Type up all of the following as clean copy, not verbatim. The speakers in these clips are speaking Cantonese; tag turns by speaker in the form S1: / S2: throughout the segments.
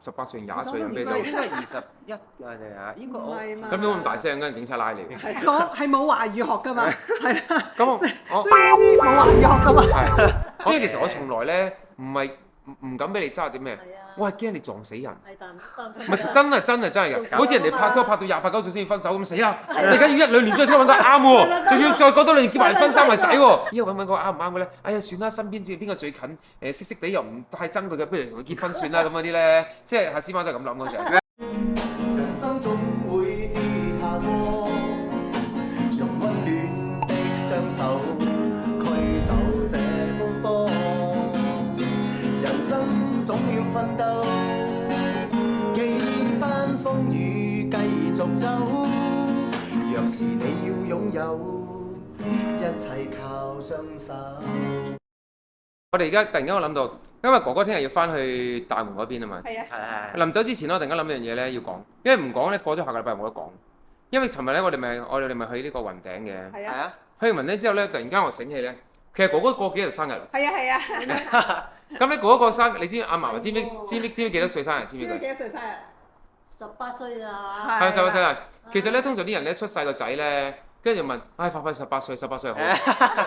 S1: 18歲20歲飲啤酒。
S2: 應該21㗎你啊，應該我
S1: 咁點解咁大聲嘅？警察拉你。
S3: 係冇華語學㗎嘛，係啦。
S1: 咁
S3: 所以呢啲冇華語學㗎嘛。
S1: 係，因為其實我從來咧唔敢俾你揸啲咩，我係驚你撞死人。唔係真係㗎，好似人哋拍拖拍到28、9歲先分手咁死啦！你而家要1、2年之後先揾個啱喎，仲要再過多2年結埋婚生埋仔喎，依家揾個啱唔啱嘅咧？哎呀算啦，身邊邊個最近識識地又唔太憎佢嘅，不如同佢結婚算啦咁嗰啲咧，即係阿師媽都係咁諗嗰時候。
S4: 人生總會跌下坡，用溫暖的雙手驅走這風波。人生總要奮鬥，幾番風雨繼續走。若是你要擁有，一切靠雙手。
S1: 我哋而家突然間我諗到，因為哥哥聽日要翻去大門嗰邊啊嘛。
S3: 係啊。
S2: 係
S1: 臨走之前我突然間諗一樣嘢咧要講，因為唔講咧過咗下個禮拜冇得講。因為尋日咧我哋咪去呢個雲頂嘅。
S3: 係啊。
S2: 係啊，
S1: 去完雲頂之後咧，突然間我醒起咧，其實哥哥過幾日生日。
S3: 係啊。
S1: 咁咧哥哥過生日，你知阿嫲知唔知幾多歲生日？知唔知佢？
S3: 幾多歲生日
S5: ？18歲啦。
S1: 係18歲生日。其實咧通常啲人咧出世個仔咧，跟住就問，快18歲好，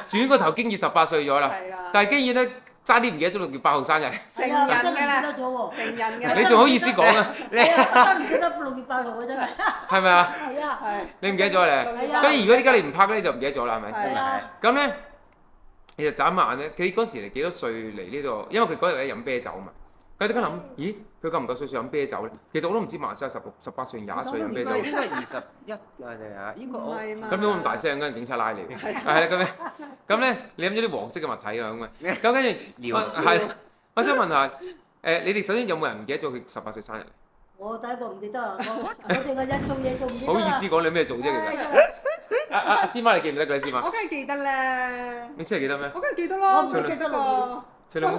S1: 轉個頭經已18歲咗啦。但係竟然咧差啲唔記得咗6月8號生日。
S3: 成人㗎啦。
S5: 記得咗喎。
S3: 成人㗎。
S1: 你仲好意思講啊？
S5: 真唔記得6月8號嘅真係。
S1: 係咪啊？
S5: 係啊。
S1: 你唔記得咗咧？所以如果依家你唔拍咧，你就唔記得咗啦，係咪？
S5: 係啊。
S1: 咁咧，其實眨眼咧，佢嗰時嚟幾多歲嚟呢度？因為佢嗰日咧飲啤酒嘛。佢點解諗？咦，佢夠唔夠歲飲啤酒咧？其實我都唔知馬來西亞16、18歲、20歲飲啤酒。
S2: 應該21㗎你啊，應該我
S1: 咁點解咁大聲嘅？警察拉你。係啦，咁咧，你飲咗啲黃色嘅物體啊咁嘅。咁跟住，係，我想問下，你哋首先有冇人唔記得咗佢18歲生日？
S5: 我第一個唔記得啊，我哋個人做嘢仲唔記得。
S1: 好意思講你咩做啫？其實。阿師媽你記唔記得㗎？師媽。
S3: 我梗係記得咧。
S1: 你真係記得咩？
S3: 我梗係記得咯，唔記得喎。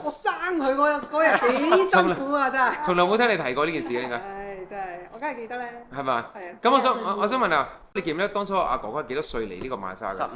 S3: 我生佢嗰日幾辛苦啊！真係。
S1: 從來冇聽你提過呢件事嘅，點解？
S3: 唉，真係，我梗係記得咧。
S1: 係嘛？
S3: 係啊。
S1: 咁我想問下，你記唔記得當初阿哥哥幾多歲嚟呢個馬來西亞㗎
S2: 15。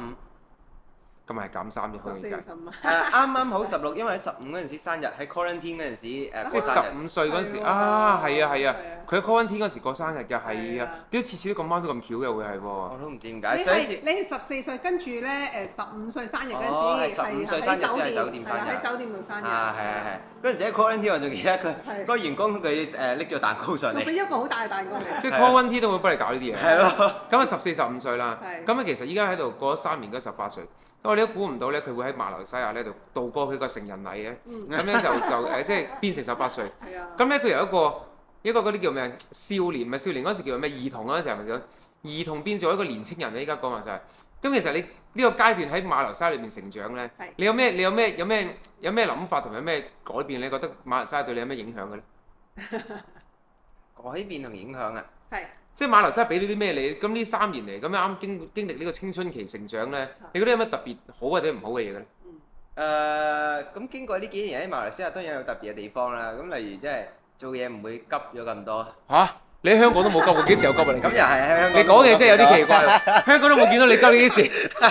S1: 咁咪係減3啫，可以計。
S2: 啱啱好16，因為喺15嗰陣時生日，喺 quarantine 嗰陣時
S1: 即係15歲嗰陣時啊，係啊，佢喺 quarantine 嗰陣時過生日㗎，係啊，點解次次都咁啱都咁巧嘅會係喎？
S2: 我都唔知點解。上一次
S3: 你係14歲，跟住咧15歲生日嗰陣時
S2: 係15歲生日先喺酒店生日，
S3: 喺酒店度生日。
S2: 係。嗰陣時喺 quarantine 我仲記得佢個員工佢拎咗蛋糕上嚟。
S3: 仲俾一個好大嘅蛋糕嚟。
S1: 即係 quarantine 都會幫你搞呢啲嘢。
S2: 係咯。
S1: 咁啊14、15歲啦。咁啊其實依家喺度過咗3年，而家18歲。我哋都估唔到咧，佢會喺馬來西亞呢度度過佢個成人禮嘅。咁咧就即係變成18歲。咁咧佢由一個嗰啲叫咩少年，唔係少年嗰陣時叫咩兒童嗰陣時係咪叫兒童變做一個年青人咧？依家講話就係。咁其實你呢個階段喺馬來西亞裏面成長咧，你有咩諗法同埋有咩改變？你覺得馬來西亞對你有咩影響嘅咧？
S2: 改變同影響啊？
S3: 係。即
S1: 係馬來西亞俾到啲咩你？咁呢3年嚟咁啱經歷呢個青春期成長咧，你覺得有咩特別好或者唔好嘅嘢嘅咧？
S2: 咁經過呢幾年喺馬來西亞當然有特別嘅地方啦。咁例如即係做嘢唔會急咗咁多。
S1: 嚇！你喺香港都冇急過，幾時有急啊？你
S2: 咁又係喺香港。
S1: 你講嘢真係有啲奇怪喎！香港都冇見到你急，你幾時？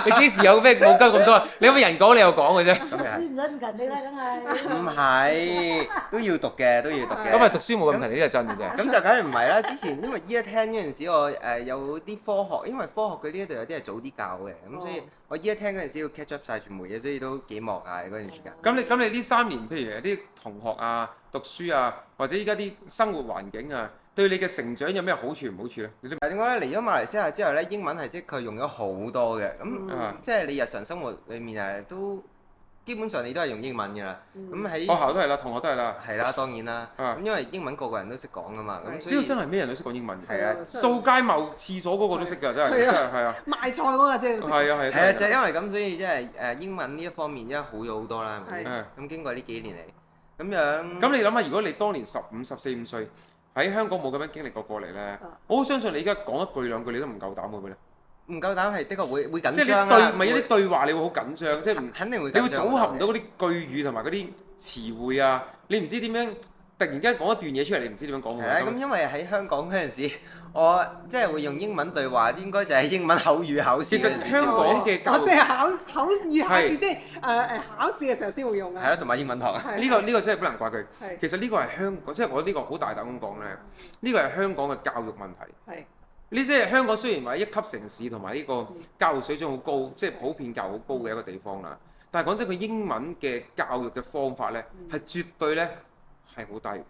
S1: 你幾時有咩冇急咁多？你有乜人講你又講嘅啫？
S5: 讀書唔使咁勤力啦，梗係。
S2: 唔係，都要讀嘅。
S1: 咁咪讀書冇咁勤力，呢個真嘅啫。
S2: 咁就梗係唔係啦？之前因為依家聽嗰陣時，我有啲科學，因為科學佢呢一度有啲係早啲教嘅，咁所以我依家聽嗰陣時要 catch up 曬全部嘢，所以都幾忙啊嗰段時間。
S1: 咁你呢3年，譬如有啲同學啊、讀書啊，或者依家啲生活環境啊，對你嘅成長有咩好處唔好處咧？
S2: 點解咧？嚟咗馬來西亞之後咧，英文係即係佢用咗好多嘅，咁即係你日常生活裡面都基本上你都係用英文㗎啦。咁喺學
S1: 校都係啦，同學都係啦。
S2: 係啦，當然啦。咁因為英文個個人都識講㗎嘛，咁所以
S1: 呢個真係咩人都識講英文嘅。
S2: 係啊，
S1: 掃街貿廁所嗰個都識㗎，真係係啊。
S3: 賣菜嗰個真係識。
S1: 係啊，
S2: 就係因為咁，所以即係英文呢一方面好咗好多啦，係咪先？咁經過呢幾年嚟，咁樣。咁
S1: 你諗下，如果你當年15、14、15歲喺香港冇咁樣經歷過嚟咧，我好相信你而家講一句兩句你都唔夠膽會唔會咧？
S2: 唔夠膽係的確會緊張。
S1: 即係你咪有啲對話你會好緊張，即係
S2: 肯定會緊張。
S1: 你會組合唔到嗰啲句語同埋嗰啲詞彙啊，你唔知點樣突突然間講一段嘢出嚟，你唔知點樣講
S2: 係啦，咁因為喺香港嗰陣時，我即係會用英文對話，應該就係英文口語考試。
S1: 其實香港嘅教育，
S3: 即係考語考試，即係考試嘅時候先會用啊。
S2: 係咯，同埋英文堂啊。
S1: 呢個真係不能怪佢。其實呢個係香港，即係我呢個好大膽咁講咧，呢個係香港嘅教育問題。
S3: 係。
S1: 呢即係香港雖然話一級城市同埋呢個教育水準好高，即係普遍教育好高嘅一個地方啦。但係講真，佢英文嘅教育嘅方法咧，係絕對咧係好低。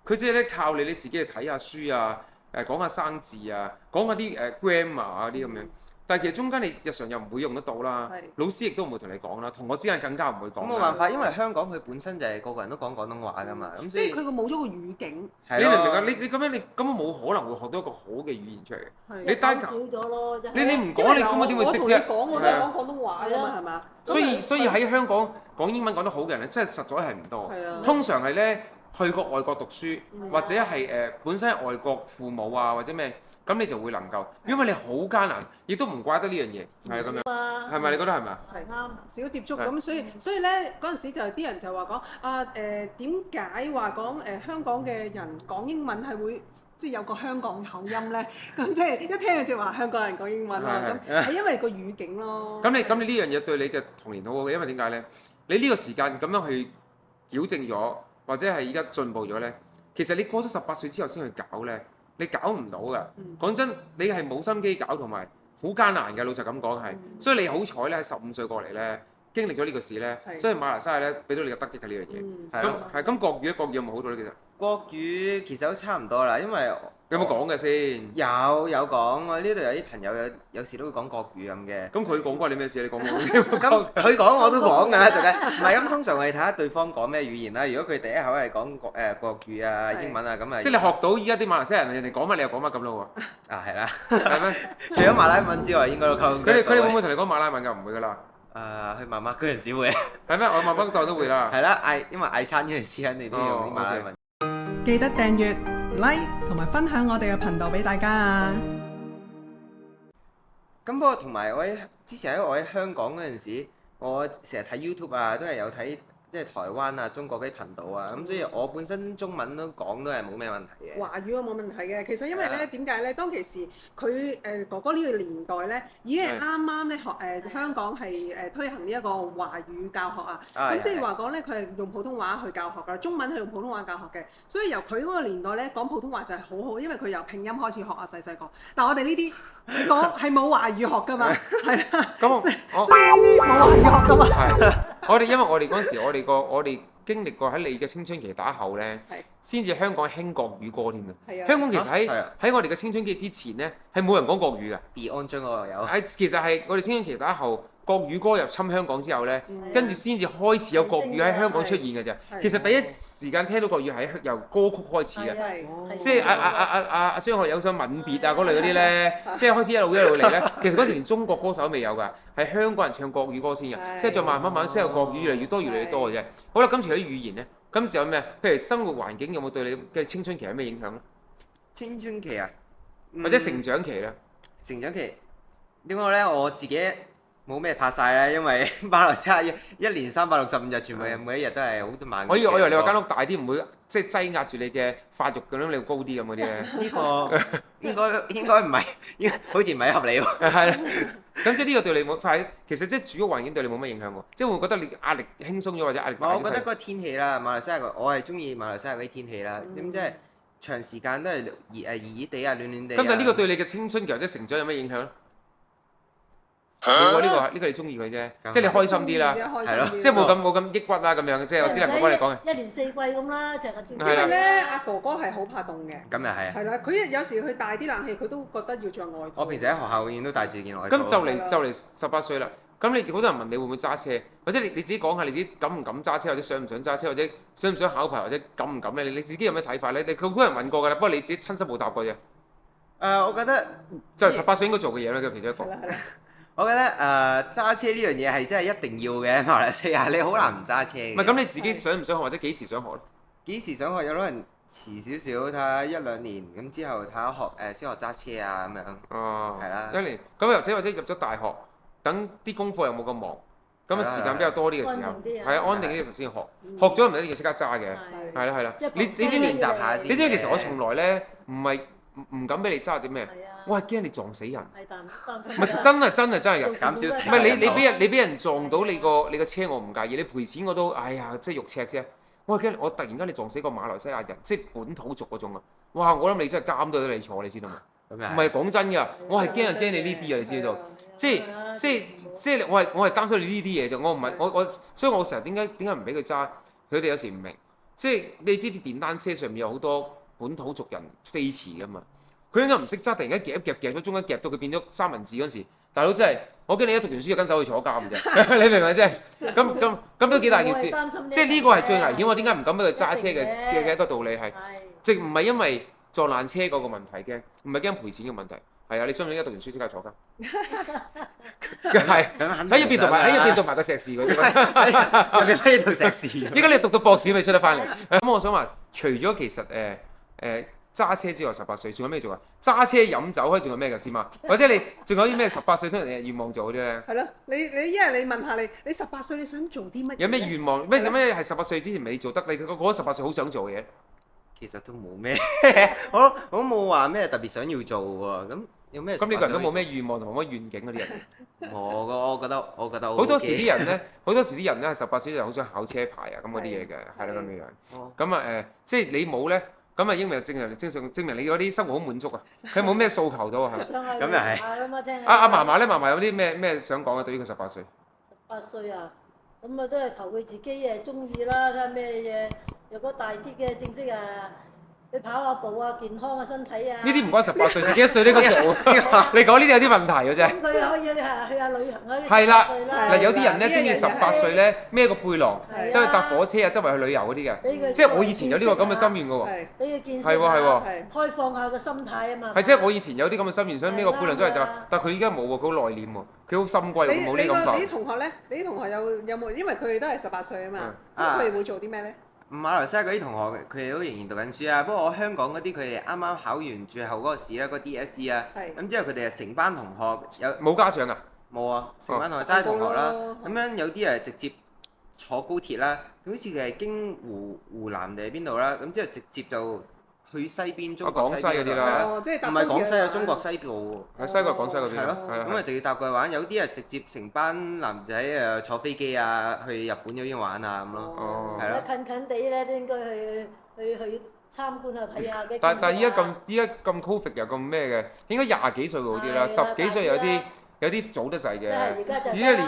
S1: 佢只係咧靠你自己去睇下書啊，講下生字啊，講下啲grammar 啊啲咁樣。但係其實中間你日常又唔會用得到啦，老師亦都唔會同你講啦，同學之間更加唔會講。
S2: 咁冇辦法，因為香港佢本身就係個個人都講廣東話㗎嘛，咁
S3: 即係佢個冇咗個語境。
S1: 你明唔明啊？你咁樣你根本冇可能會學到一個好嘅語言出嚟。你單
S5: 少咗咯，
S1: 你唔講你根本點會識啫？
S3: 我都講廣東話㗎嘛，係嘛？
S1: 所以喺香港講英文講得好嘅人咧，真係實在係唔多。通常係咧去過外國讀書，或者係本身係外國父母啊或者咩。咁你就會能夠，因為你好艱難，亦都唔怪得呢樣嘢，係咁樣，係咪？你覺得係咪啊？
S3: 係啱，少接觸咁，所以咧嗰陣時就啲人就話講啊點解話講香港嘅人講英文係會即係有個香港口音咧？咁即係一聽就話香港人講英文啦，咁係因為個語境咯。
S1: 咁你呢樣嘢對你嘅童年好好嘅，因為點解咧？你呢個時間咁樣去矯正咗，或者係而家進步咗咧，其實你過咗18歲之後先去搞咧。你搞唔到㗎，講真，你係冇心機搞同埋好艱難嘅，老實咁講係。所以你好彩咧，喺15歲過嚟咧，經歷咗呢個事咧，所以馬來西亞咧俾到你嘅得益係呢樣嘢。咁國語國語有冇好到咧？其實
S2: 國語其實都差唔多啦，因為
S1: 有冇講嘅先？
S2: 有講，我呢度有啲朋友有時都會講國語咁嘅。
S1: 咁佢講關你咩事？你講
S2: 咁佢講我都講㗎啦，就係唔係咁？通常我哋睇下對方講咩語言啦。如果佢第一口係講國語啊、英文啊咁啊，
S1: 即係你學到依家啲馬來西亞人哋講乜，你又講乜咁咯喎？
S2: 啊係啦，
S1: 係咩？
S2: 除咗馬來文之外，應該都溝。
S1: 佢哋會唔會同你講馬來文㗎？唔會㗎啦。
S2: 去媽媽嗰陣時會。
S1: 係咩？我媽媽嗰代都會啦。
S2: 係啦，因為嗌餐嗰陣時肯定都要用啲馬來文。
S3: 記得訂閱、like 同埋分享我哋嘅頻道俾大家啊！
S2: 咁不過同埋之前我喺香港嗰陣時，我成日睇 YouTube 啊，都係有睇即係台灣啊、中國嗰啲頻道啊，咁所以我本身中文都講都係冇咩問題嘅。
S3: 華語我冇問題嘅，其實因為咧點解咧？當其時佢哥哥呢個年代咧，已經係啱啱咧學香港係推行呢一個華語教學啊。咁即係話講咧，佢係用普通話去教學㗎，中文係用普通話教學嘅。所以由佢嗰個年代咧講普通話就係好好，因為佢由拼音開始學啊，細個。但係我哋呢啲你講係冇華語學㗎嘛，係啦。咁所以呢啲冇華語學㗎嘛。
S1: 係。因為我哋嗰陣時，我哋經歷過喺你嘅青春期打後咧，先至香港興國語歌添嘅。香港其實喺我哋嘅青春期之前咧，係冇人講國語嘅。
S2: Beyond 將嗰個有。
S1: 其實係我哋青春期打後，國語歌入侵香港之後咧，跟住先至開始有國語喺香港出現嘅啫。其實第一時間聽到國語係由歌曲開始嘅，即係阿張學友首《吻別》啊嗰類嗰啲咧，即係開始一路嚟咧。其實嗰時連中國歌手都未有㗎，係香港人唱國語歌先嘅，即係再慢慢先有國語越嚟越多越多嘅啫。好啦，咁除咗語言咧，咁仲有咩？譬如生活環境有冇對你嘅青春期有咩影響咧？
S2: 青春期啊，
S1: 或者成長期咧？
S2: 成長期點講咧？我自己冇咩拍晒咧，因為馬來西亞一年365日，全部每一日都係好多晚。
S1: 我以為你話間屋大啲，唔會即係擠壓住你嘅發育咁樣，你要高啲咁嗰啲咧。
S2: 呢個應該唔係，好似唔係合理喎。
S1: 係啦，咁即係呢個對你冇，其實即係住屋環境對你冇乜影響喎，即係會覺得你壓力輕鬆咗或者壓力大咗。
S2: 我覺得嗰個天氣啦，馬來西亞我係中意馬來西亞嗰啲天氣啦，咁即係長時間都係熱地啊，暖地。
S1: 咁但係呢個對你嘅青春期或者成長有咩影響咧？呢個你中意佢啫，即係你開心啲啦，係咯，即係冇咁抑鬱啊咁樣，即係我知啦，哥哥你講嘅。
S5: 一年四季咁啦，成日照。
S3: 因為咧，阿哥哥係好怕凍嘅。
S2: 咁又係。
S3: 係啦，佢有時去大啲冷氣，佢都覺得要着外套。
S2: 我平時喺學校永遠都帶住件外套。
S1: 咁就嚟18歲啦，咁你好多人問你會唔會揸車，或者你自己講下你自己敢唔敢揸車，或者想唔想揸車，或者想唔想考牌，或者敢唔敢咧？你自己有咩睇法咧？好多人問過㗎啦，不過你自己親身冇答過啫。
S2: 我覺得
S1: 就係18歲應該做嘅嘢啦，佢其中一個。
S2: 我覺得揸車呢樣嘢係真係一定要嘅，馬來西亞你好難唔揸車嘅。
S1: 唔係咁你自己想唔想學，或者幾時想學咧？
S2: 幾時想學？有可能遲少少，睇下1-2年咁之後睇下先學揸車啊咁樣。
S1: 哦。
S2: 係啦。
S1: 1年咁或者入咗大學，等啲功課又冇咁忙，咁啊時間比較多啲嘅時候，係啊安定啲先學，學咗唔一定要即刻揸嘅，係啦，你先練習下先。你知其實我從來咧唔敢俾你揸啲咩，我係驚你撞死人。唔係真係㗎，
S2: 減少。
S1: 唔係你俾人撞到你個車，我唔介意，你賠錢我都哎呀，即係肉赤啫。我係驚我突然間你撞死個馬來西亞人，即係本土族嗰種啊！哇！我諗你真係監到你坐，你知道嘛？唔係講真㗎，我係驚你呢啲啊！你知道？即係我係擔心你呢啲嘢啫。我唔係我，所以我成日點解唔俾佢揸？佢哋有時唔明，即係你知啲電單車上面有好多本土族人飛馳㗎嘛。佢應該唔識揸，突然間夾咗中間夾到佢變咗三文治嗰陣時，大佬真係我驚你一讀完書就跟手去坐監啫。你明唔明啫？咁都幾大件事。即係呢個係最危險。我點解唔敢俾佢揸車嘅一個道理係，即係唔係因為撞爛車嗰個問題嘅，唔係驚賠錢嘅問題。係啊，你信唔信一讀完書即刻坐監？係喺入邊讀埋個碩士嗰啲，
S2: 入邊喺度碩士。
S1: 依家你讀到博士未出得翻嚟？咁我想話，除咗其實揸車之外，18歲仲有咩做啊？揸車飲酒可以仲有咩㗎先嘛？或者你仲有啲咩18歲都人哋願望做嗰啲咧？
S3: 係咯，你一係你問下你18歲你想做啲乜嘢？
S1: 有咩願望？咩係18歲之前未做得？你覺得18歲好想做嘅嘢？
S2: 其實都冇咩，我冇話咩特別想要做喎。咁有咩？
S1: 咁呢個人都冇咩願望同冇乜願景嗰啲人。
S2: 我覺得
S1: 好多時啲人咧係18歲就好想考車牌啊咁嗰啲嘢嘅，係啦咁樣樣。咁啊即係你冇咧。咁啊，英明證明你嗰啲生活好滿足啊！佢冇咩訴求到啊，係咪？
S2: 咁又係。
S1: 阿嫲嫲咧，嫲嫲有啲咩想講啊？對於佢18歲。
S5: 18歲啊，咁啊都係求佢自己誒中意啦，睇下咩嘢，如果大啲嘅正式啊。去跑下步啊，健康啊，身體啊。呢
S1: 啲唔關18歲，幾多歲呢個做？你講呢啲有啲問題嘅啫。
S5: 咁佢又可以去下旅行啊。
S1: 係啦，嗱有啲人咧中意18歲咧孭個背囊，走去搭火車啊，周圍去旅遊嗰啲嘅。即係我以前有呢個咁嘅心願嘅喎。
S5: 俾佢見識
S1: 係喎，
S5: 開放下個心態啊嘛。
S1: 係即係我以前有啲咁嘅心願，想孭個背囊周圍走，但係佢依家冇喎，佢好內斂喎，佢好心歸喎，冇呢咁講。
S3: 你啲同學咧？你啲同學有冇？因為佢哋都係18歲啊嘛，咁佢哋會做啲咩咧？
S2: 馬來西亞嗰啲同學，佢哋都仍然讀緊書啊。不過我香港嗰啲，佢哋啱啱考完最後嗰個試啦，個 DSE 啊。咁之後佢哋係成班同學有
S1: 冇家長啊？
S2: 冇啊，成班同學齋同學啦。咁樣有啲係直接坐高鐵啦，好似佢係經湖南定係邊度啦。咁之後直接就去西邊中國西嗰啲啦。唔係廣西啊，中國西部喎。
S1: 喺西國廣西嗰邊。
S2: 係咯。咁啊，直接搭過去玩。有啲係直接成班男仔坐飛機啊，去日本嗰邊玩啊咁咯。係咯。
S5: 近近地咧都應該去參觀下睇下嘅。
S1: 但係依家咁 Covid 又咁咩嘅，應該20幾歲會好啲啦，10幾歲有啲早得滯嘅。而家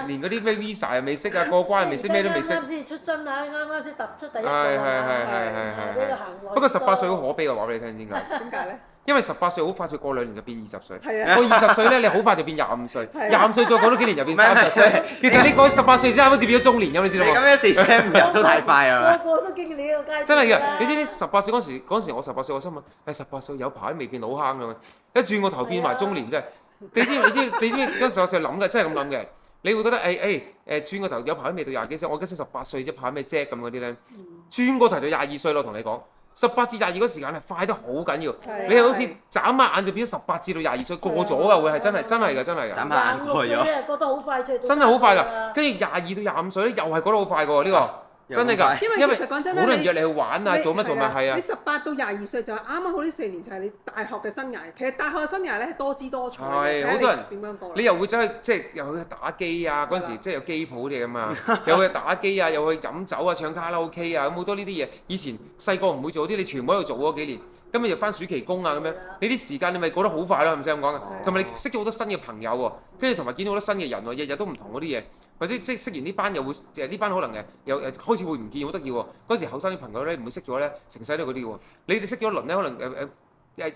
S1: 連嗰啲咩 Visa 又未識啊，過關又未識，咩都未識。
S5: 啱先出生啊，啱先踏出第一步。
S1: 係。不過18歲好可悲，我話俾你聽點解？
S3: 點解咧？
S1: 因為18歲好快，再過2年就變20歲。
S3: 係啊。
S1: 過20歲咧，你好快就變25歲。25歲再過多幾年就變30歲。其實你過18歲之後，好似變咗中年咁，你知道冇？
S2: 咁樣45入都太快啊！
S5: 個個都經歷呢個階段。
S1: 真係㗎，你知唔知18歲嗰時我18歲，我心諗18歲有排都未變老坑㗎，一轉個頭變埋中年真係。你知嗰時我成日諗嘅，真係咁諗嘅。你會覺得轉個頭有排都未到20幾歲，我而家先18歲啫，怕咩啫咁嗰啲咧？轉個頭就22歲咯，同你講，18至22嗰時間係快得好緊要。你係好似眨下眼就變咗18至到22歲過咗㗎，會係真係㗎。
S2: 眨下眼過咗。
S5: 覺得好快脆。
S1: 真係好快㗎，跟住22到25歲咧，又係覺得好快㗎喎呢個。真係㗎，
S3: 因為其實講真咧，
S1: 好多人約你去玩啊，做乜係啊？
S3: 你18到22歲就啱啱好呢4年就係你大學嘅生涯。其實大學嘅生涯咧係多姿多彩嘅，
S1: 係好多人
S3: 點樣過？
S1: 你又會走去即係又去打機啊！嗰陣時即係有機鋪啲㗎嘛，又去打機啊，又去飲酒啊，唱卡拉 OK 啊，咁好多呢啲嘢。以前細個唔會做啲，你全部喺度做嗰幾年。今日又翻暑期工啊咁樣，你啲時間你咪過得好快咯，係咪先咁講啊？同埋你識咗好多新嘅朋友喎，跟住同埋見到好多新嘅人喎，日日都唔同嗰啲嘢，或者即係識完呢班又會呢班可能又開始會唔見，好得意喎。嗰時後生啲朋友咧唔會識咗咧，成世都嗰啲喎。你哋識咗一輪咧，可能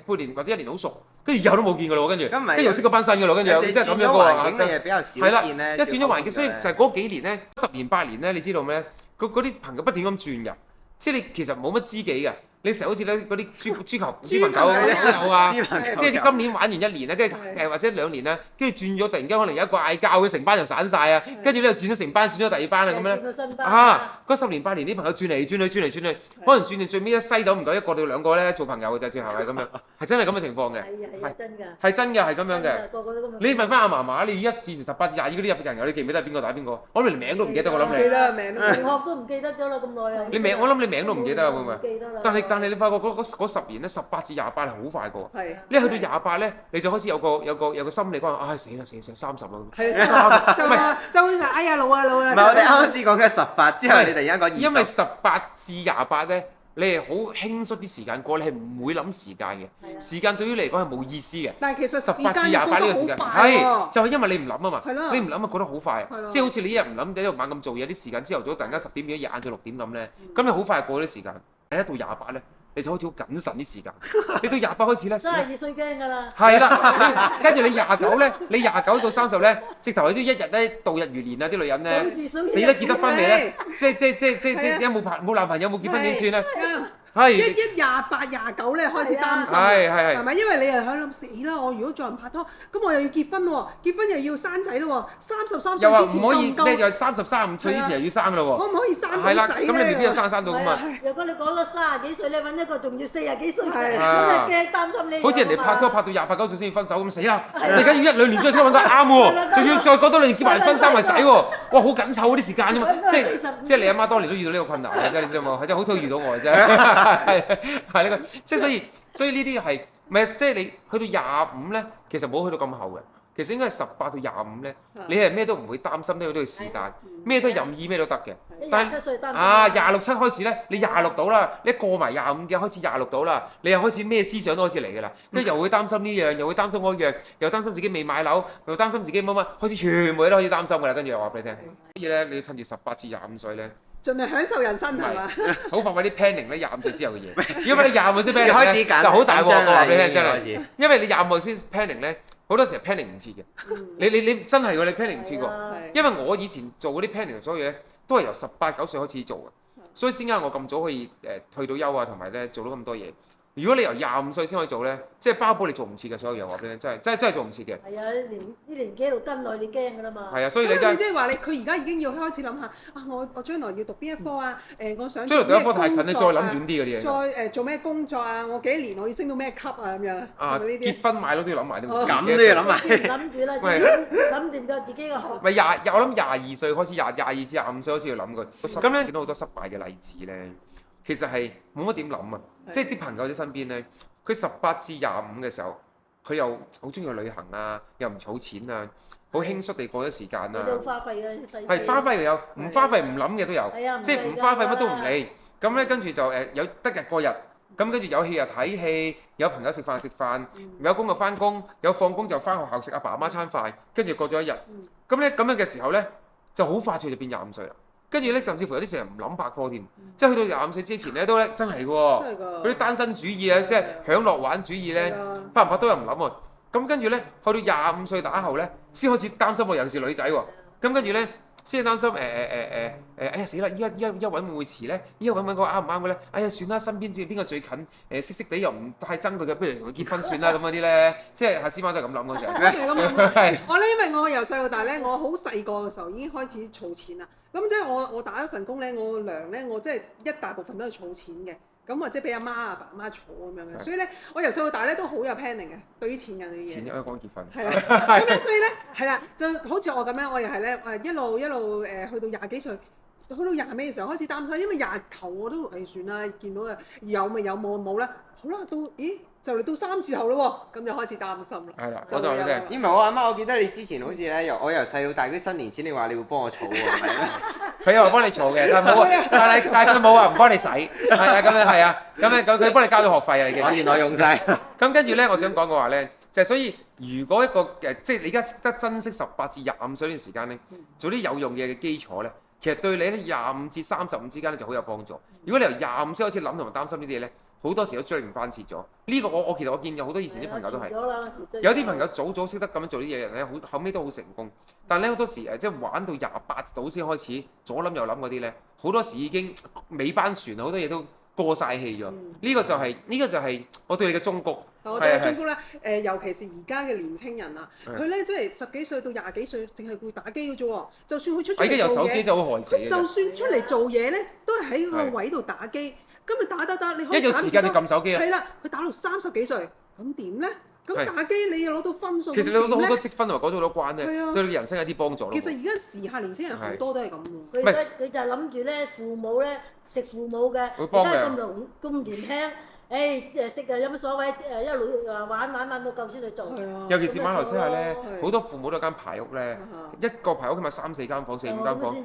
S1: 半年或者1年好熟，跟住以後都冇見㗎咯，跟住又識嗰班新㗎咯，跟住即係咁樣個環境
S2: 嘅嘢比較少見咧。
S1: 一轉咗環境，所以就係嗰幾年咧，10年8年咧，你知道咩？嗰啲朋友不斷咁轉㗎，即係你其實冇乜知己㗎。你成日好似咧嗰啲豬朋狗友啊，即係你今年玩完1年咧，跟住或者2年啦，跟住轉咗，突然間可能有一個嗌交嘅，成班就散晒啊，跟住咧轉咗成班，轉咗第二班啊咁樣啊，嗰10年8年啲朋友轉嚟轉去，可能轉到最尾一西走唔夠1個到2個咧做朋友嘅就最後係咁樣，係真係咁嘅情況嘅。
S5: 係真㗎。
S1: 係真嘅，係咁樣嘅。
S5: 個個都咁。
S1: 你問翻阿嫲嫲，你而家事前18至22嗰啲入朋友，你記唔記得係邊個打邊個？我連名都唔記得，我諗你。
S3: 記得名。
S5: 同學都唔記得咗啦，咁耐啊。
S1: 你名我諗你名都唔記得啊，會唔會？
S5: 唔記得啦。
S1: 但係你發覺嗰10年咧，18至28係好快過。
S3: 係。
S1: 你去到28咧，你就開始有個心理關係，唉死啦30啦。
S3: 係啊，就會成哎呀老啊。唔
S2: 係我哋啱啱先講緊18之後，你突然間講20。
S1: 因為18至28咧。你係好輕率啲時間過，你係唔會諗時間嘅。時間對於你嚟講係冇意思嘅。
S3: 但係其實
S1: 18至28呢個時間係就係因為你唔諗啊嘛。你唔諗啊，覺得好快。即係好似你一日唔諗，一路猛咁做嘢，啲時間朝頭早突然間10點變咗晏晝6點咁咧，咁你好快過啲時間。一到28咧，你就開始好謹慎啲時間。你到28開始咧
S5: ，32歲驚㗎啦。
S1: 係啦，跟住你29咧，你29到30咧，直頭你都一日咧度日如年啊！啲女人咧，死得結得婚未咧？即有冇男朋友冇結婚點算咧？係
S3: 28、29咧開始擔心，係咪？因為你又喺度諗死啦！我如果再唔拍拖，咁我又要結婚喎，結婚又要生仔咯喎，33歲之前
S1: 又話唔可以，你又30、35歲之前又要生咯喎。
S3: 可唔可以生到仔咧？
S1: 係啦，咁你未必有生到㗎嘛。
S5: 如果你講咗30幾歲，你揾一個仲要40幾歲，咁你驚擔心你。
S1: 好似人哋拍拖拍到28、9歲先分手咁死啦！你而家要1、2年先揾個啱喎，仲要再過多2年結埋婚生埋仔喎，哇好緊湊嗰啲時間㗎嘛！即係你阿媽當年都遇到呢個困難嘅，真係知冇？係真係好彩遇到我嘅啫。係呢個，即係所以呢啲係咪即係你去到25咧，其實冇去到咁後嘅，其實應該係18到25咧，你係咩都唔會擔心呢個時間，咩都任意咩都得嘅。但係26、7開始咧，你26到啦，你過埋25嘅開始26到啦，你又開始咩思想都開始嚟㗎啦，跟住又會擔心呢樣，又會擔心嗰樣，又擔心自己未買樓，又擔心自己乜乜，開始全部嘢都開始擔心㗎啦。跟住又話俾你聽，所以咧你要趁住18至25歲咧。
S3: 盡量享受人生係嘛？
S1: 好快啲 planning 咧25歲之後嘅嘢。如果你25歲先 planning 咧，就好大鑊㗎。話俾你聽真係，因為你25歲先 planning 咧，好多時係 planning 唔切嘅。你真係喎，你 planning 唔切喎。因為我以前做嗰啲 planning 所有嘢都係由18、9歲開始做嘅，所以先解我咁早可以退到休啊，同埋咧做到咁多嘢。如果你由25歲先可以做咧，即係包保你做唔切嘅所有嘢，話俾你聽，真係做唔切嘅。
S5: 係啊，呢年幾喺度跟落，你驚㗎啦嘛。
S1: 係啊，所以你
S3: 即係話佢而家已經要開始諗下啊！我將來要讀邊一科啊？我想
S1: 將來讀一科太近，你再諗遠啲嗰啲嘢。
S3: 再做咩工作啊？我幾年我要升到咩級啊？咁樣
S1: 啊！結婚買樓都要諗埋啲
S2: 咁都要諗埋。
S5: 諗住啦，諗掂咗自己個學。
S1: 咪我諗22歲開始22至25歲開始要諗佢。咁咧見到好多失敗嘅例子咧，其實係冇乜點諗啊！即係啲朋友喺身邊咧，佢18至25嘅時候，佢又好中意去旅行啊，又唔儲錢啊，好輕率地過咗時間啊。
S5: 有花費嘅細。
S1: 係花費又有，唔花費唔諗嘅都有，即係唔花費乜都唔理。咁咧跟住就有得日過日，咁跟住有戲就睇戲，有朋友食飯，有工就翻工，有放工就翻學校食阿爸阿媽餐飯，跟住過咗一日。咁咧咁樣嘅時候咧，就好快脆就變25歲啦。跟住咧，甚至乎有啲成日唔諗拍拖添，即係去到25歲之前咧，都咧真係嘅喎，嗰啲單身主義啊，即係享樂玩主義咧，拍唔拍拖又唔諗喎。咁跟住咧，去到25歲打後咧，先開始擔心喎，尤其是女仔喎。咁跟住咧，先擔心哎呀死啦！依家揾會唔會遲咧？依家揾個啱唔啱嘅咧？哎呀算啦，身邊邊個最近識地又唔太憎佢嘅，不如同佢結婚算啦咁嗰啲咧，即係阿師媽都係咁諗嗰陣。
S3: 我咧，因為我由細到大咧，我好細個嘅時候已經開始儲錢啦。咁即係我打一份工咧，我糧咧，我即係一大部分都係儲錢嘅。咁或者俾阿媽阿爸阿媽儲咁樣嘅，所以咧我由細到大咧都好有 planning 嘅，對於錢銀嘅嘢。
S1: 錢一講結婚。
S3: 係啦，咁樣所以咧係啦，就好似我咁樣，我又係咧一路去到20幾歲，去到20尾嘅時候開始擔心，因為20頭我都算啦，見到有咪有冇冇啦，好啦到就嚟到3字頭咯喎，咁就開始擔心啦。
S1: 係啦，我就話你聽。
S2: 因為我阿媽，我記得你之前好似咧，我由細到大嗰啲新年錢，你話你會幫我儲喎，係咩？
S1: 佢又話幫你儲嘅，但係冇啊，但係佢冇啊，唔幫你使，係啊，咁樣係啊，咁樣佢幫你交咗學費啊，已經。
S2: 我原來用晒。
S1: 咁跟住咧，我想講嘅話咧，就係所以如果一個即係你而家識得珍惜18至25歲呢段時間咧，做啲有用嘢嘅基礎咧，其實對你咧25至35之間咧就好有幫助。如果你由25歲開始諗同埋擔心呢啲嘢咧，好多時都追唔翻切咗。呢個我其實我見有好多以前啲朋友都係，有啲朋友早識得咁樣做啲嘢人咧，後尾都好成功。但係咧好多時即係玩到28度先開始左諗右諗嗰啲咧，好多時已經尾班船好多嘢都過晒氣咗。呢個就係我對你嘅忠告。
S3: 我對你忠告啦，尤其是而家嘅年青人啊，佢咧即係10幾歲到20幾歲，淨係會打機嘅啫喎。就算佢出咗嚟做嘢，
S1: 而家有手機就好害死。
S3: 就算出嚟做嘢咧，都係喺個位度打機。今日打，你可以
S1: 一有時間你撳手機啊。
S3: 係啦，佢打到30幾歲，咁點咧？咁打機你又攞到分數，
S1: 其實你攞到好多積分同埋改咗好多關咧，對你嘅人生有啲幫助咯。
S3: 其實而家時下年青人好多都係咁喎。
S5: 佢就諗住咧，父母咧食父母嘅，而家咁年輕。食啊有乜所謂？一路玩到夠先去做。
S1: 尤其是馬來西亞咧，好多父母都有間排屋咧，一個排屋起碼3、4間房、4、5間房。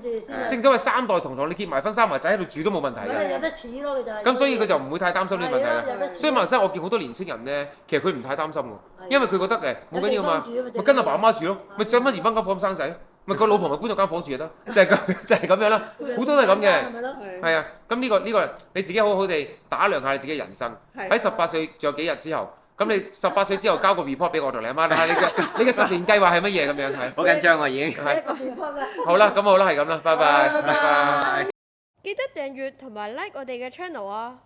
S1: 正所謂3代同堂，你結埋婚生埋仔喺度住都冇問題嘅。
S5: 有得似咯，佢就係。
S1: 咁所以佢就唔會太擔心呢啲問題啦。所以馬來西亞我見好多年青人咧，其實佢唔太擔心喎，因為佢覺得冇緊要嘛，咪跟阿爸阿媽住咯，咪著翻移翻間房咁生仔。咪個老婆咪搬咗間房住就得，就係咁樣啦。好多都係咁嘅，係啊。咁呢個你自己好好地打量下你自己嘅人生。喺18歲仲有幾日之後，咁你18歲之後交個 report 俾我同你阿媽睇下你嘅10年計劃係乜嘢咁樣係。
S2: 好緊張我已經。
S5: 係。
S1: 好啦，咁好啦，係咁啦，拜拜，拜拜。
S6: 記得訂閱同埋 like 我哋嘅 channel啊！